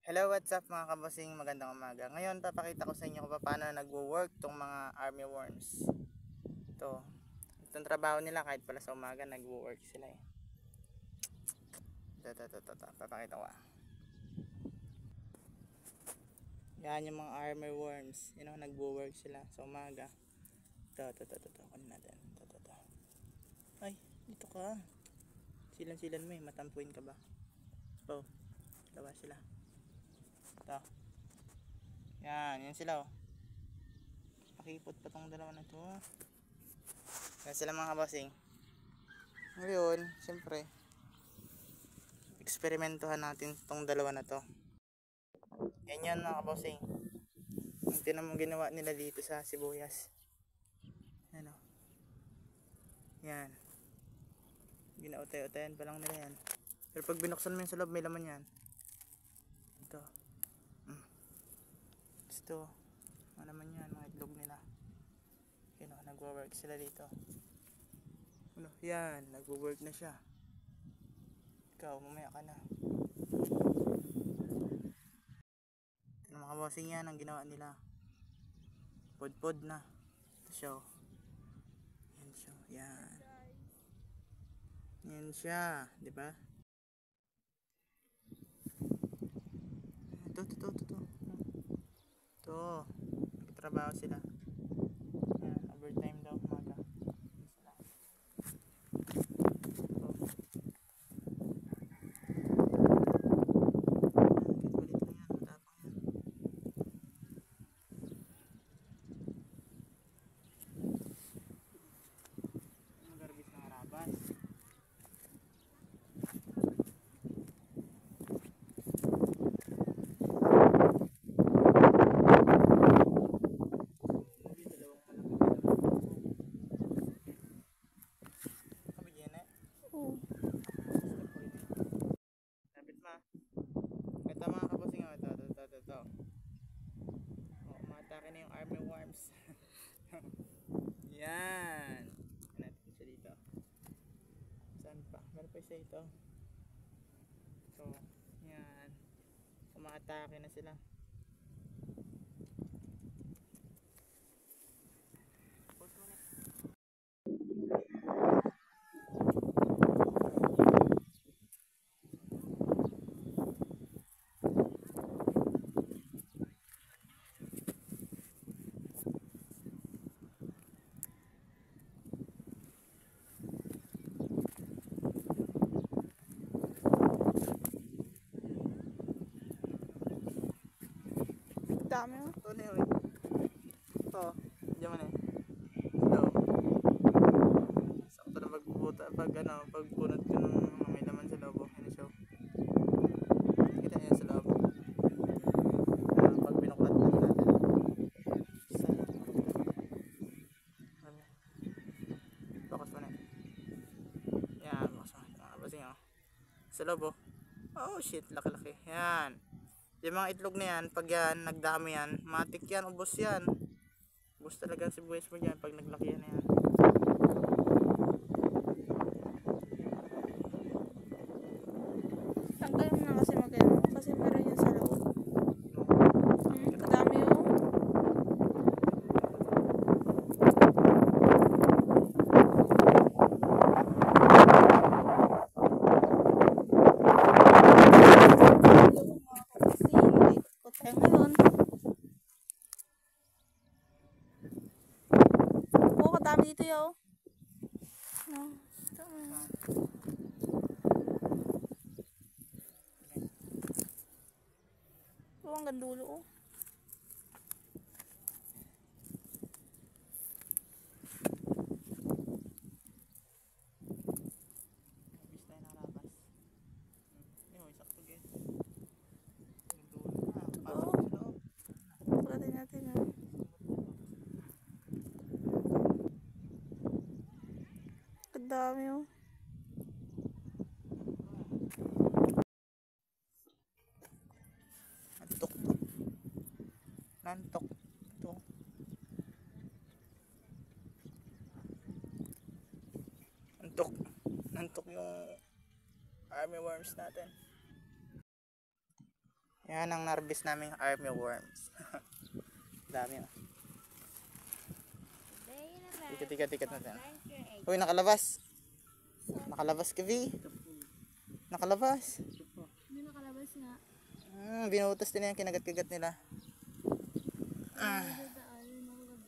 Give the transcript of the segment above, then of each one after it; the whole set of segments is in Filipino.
Hello, what's up mga kabosing, magandang umaga. Ngayon papakita ko sa inyo kung paano nagwo-work tong mga army worms. Itong trabaho nila kahit pala sa umaga nagwo-work sila eh. Papakita ko. Yan yung mga army worms. You know, nagwo-work sila sa umaga. Kunin natin. Ay, dito ka. Silan mo eh, matampuin ka ba? Dalawa sila. Yan sila oh. Nakipot pa tong dalawa na to. Yan sila mga kabosing. Ngayon, siyempre, eksperimentohan natin tong dalawa na to. Yan mga kabosing. Ang tinamang ginawa nila dito sa sibuyas. Yan oh. Yan. Ginautay-utayan pa lang nila yan. Pero pag binuksan mo yung sa loob, may laman yan. Ito. Ito, ano naman yan, mga itlog nila. Yun o, nagwo-work sila dito. Ano, yan, nagwo-work na siya. Ikaw, mamaya ka na. Ito mga bossing, yan ang ginawa nila. Pod na. Ito siya o. Yan siya, yan. Yan siya, diba? Ito, nagtrabaho sila. Yan, overtime daw umaga. Magarbis ng harabas. Ito mga kabosing, ito. Umatake na yung army worms. Yan. Natin siya dito. Saan pa? Meron pa siya ito. Yan. Umatake na sila. Dami mo. Ito na yun. Ito. Diyan man eh. Ito. Sakto na pagpunot ko ng may laman sa loob. Yan siya. Kita niya sa loob. Pag binuklat natin. Bakas mo na eh. Yan. Bakas mo. Basing oh. Sa loob oh. Oh shit. Laki-laki. Yan. Yung mga itlog na yan, pag yan, nagdami yan, matik yan, ubos yan. Ubos talaga si sibuyas mo dyan pag naglaki yan yan. Tanggal mo na kasi magano kasi meron yan sa loob. Kadami yun. Dami dito yo. No. Ang gandulo oh. Pagdating natin ah. Kadami oh. Nantok. Ito. Nantok yung army worms natin. Yan ang narbis naming army worms. Dami oh. Tikat natin. Uy, nakalabas. Nakalabas ka, V. Nakalabas. Hindi nakalabas nga. Binutas din yan, kinagat-kagat nila.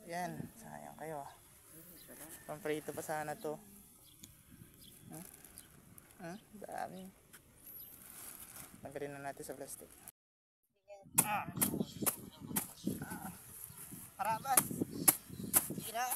Yan, sayang kayo. Pamprito pa sana to. Dami. Tanggalin na natin sa plastic. Harabas. Sige na.